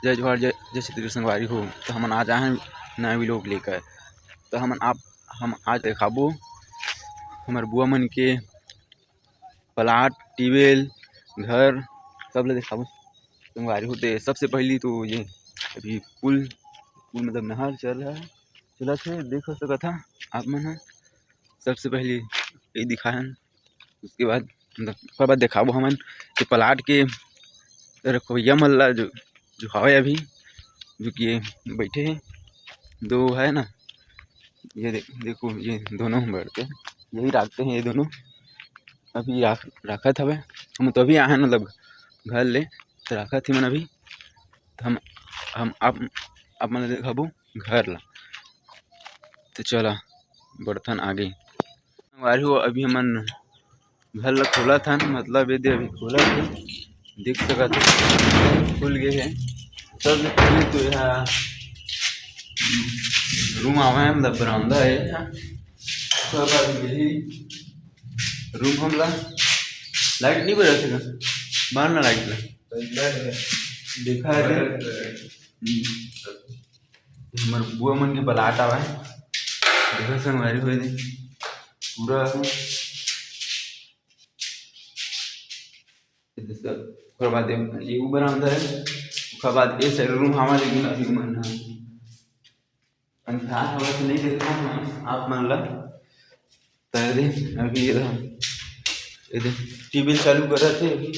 जय जोहार जय श्री कृष्ण संगवारी हो। तो हम आज आए नया वीडियो लेकर। तो हम आज दिखाबो हमार बुआ मन के प्लाट टीवेल घर सब ले दिखाबो संगवारी हो। तो सबसे पहली तो ये अभी पुल मतलब नहर चला थे देख सकत था आप मन ह। सबसे पहले ये दिखाएं, उसके बाद दिखाबो हमन के प्लाट के रखोइया मन ला जो हवे अभी जो कि बैठे हैं दो है ना। ये देखो ये दोनों बैठते यही रखते हैं। ये दोनों अभी रखत हवे। हम तो अभी आए मतलब घर ले तो रखत ही मन अभी। तो हम आप मन दिखाबो घर ला। तो चला बढ़थन आगे संगवारी हो। अभी हमन घर ला खोला था मतलब ये अभी खोला थे देख सकत खुल गए है सब। तो यह रूम आवा है मतलब बरामदा है यही रूम हमला लाइट नहीं बजा थे बाहर ना लाइट ला देखा है हमारे बुआ मन के प्लाट आवा है देखा संगवारी हो पूरा बाद ये बरामदा है। उसके बाद ये साइड रूम हमारे लेकिन अभी मन अंधार हवा से नहीं देखता आप मन ला। अभी टीवी चालू करा थे अभी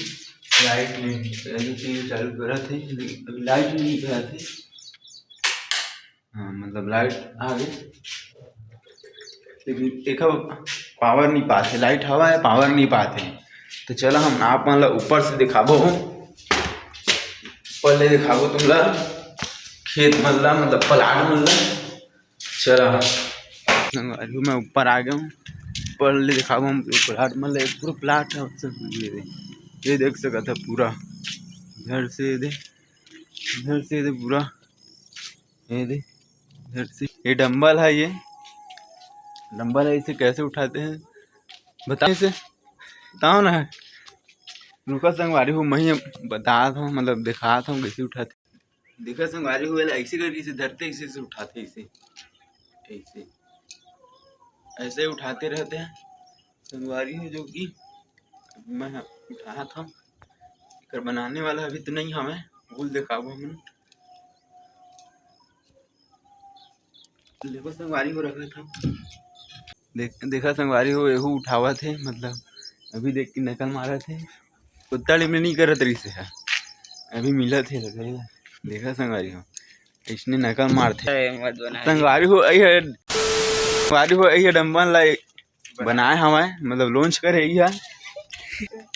लाइट में टीवी चालू करा थे अभी लाइट नहीं गया थे। हाँ मतलब लाइट आ गई लेकिन एक पावर नहीं पाते लाइट हवा है पावर नहीं पाते। तो चला हम आप मन ला ऊपर से दिखाबो ऊपर ले दिखाबो तुमला खेत मन ला मतलब प्लाट मन ला। चला मैं ऊपर आ गया हूँ ऊपर ले दिखाबो हम प्लाट मन ला। पूरा प्लाट है ये देख सकता है पूरा इधर से पूरा ये दे इधर से ये डंबल है। ये डंबल है इसे कैसे उठाते हैं बताओ इसे बताओ ना। रुका संगवारी हो मैं बता था मतलब दिखा था कैसे उठाते देखा संगवारी हो ऐसे करके इसे धरते इसे से उठाते इसे ऐसे उठाते रहते हैं संगवारी हो। जो कि मैं उठाया था कर बनाने वाला अभी तो नहीं हमें भूल दिखाबो हम देखो संगवारी हो रखा था देखा संगवारी हो एहू उठावा थे मतलब अभी देख के नकल मारा थे कुत्ता में नहीं करत रही से है अभी मिला थे देखा संगवारी हो इसने नकल मारते संगवारी हो डंबल ला बनाए हमें मतलब लॉन्च करे है।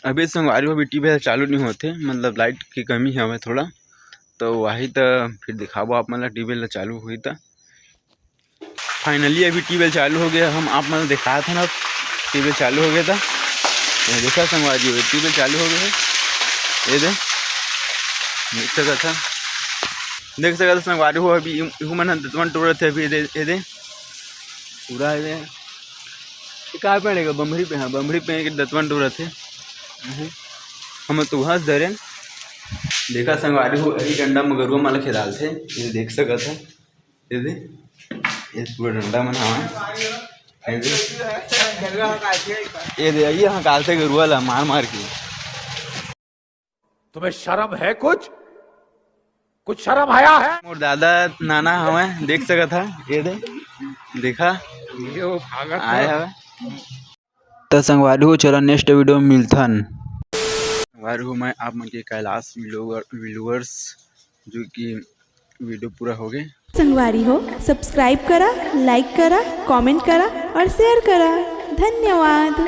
अभी संगवारी हो टीवी चालू नहीं होते मतलब लाइट की कमी है हमें थोड़ा तो वही तो फिर दिखाबो आप मतलब टीवी ला चालू हुई था फाइनली अभी टीवी चालू हो गया। हम आप मतलब दिखाया था ना टीवी चालू हो गया था देखा संगवारी हो टीवी चालू हो गया है। ये देख सकता था संगवारी हो अभी मन दतवन टूरा थे अभी ये दे पूरा ये कहाँ पड़ेगा बम्बरी पे। हाँ बम्बरी पे दतवन टूरा थे हम तो हंस धरे देखा संगवारी हो अभी डंडा मगरुआ माला खेदाल थे ये देख सकत है। ये पूरा डंडा मन हवा ये दे आइए हाँ काल से गरुआ ला मार के। तुम्हें शर्म है कुछ शर्म आया है। मोर दादा नाना हमें देख सकत था ये दे देखा आया हवे। तो संगवारी हो चला नेक्स्ट वीडियो में मिलथन। संगवारी हो मैं आप मन के कैलाश व्यूअर्स जो कि वीडियो पूरा हो गए। संगवारी हो सब्सक्राइब करा लाइक करा कमेंट करा और शेयर करा। धन्यवाद।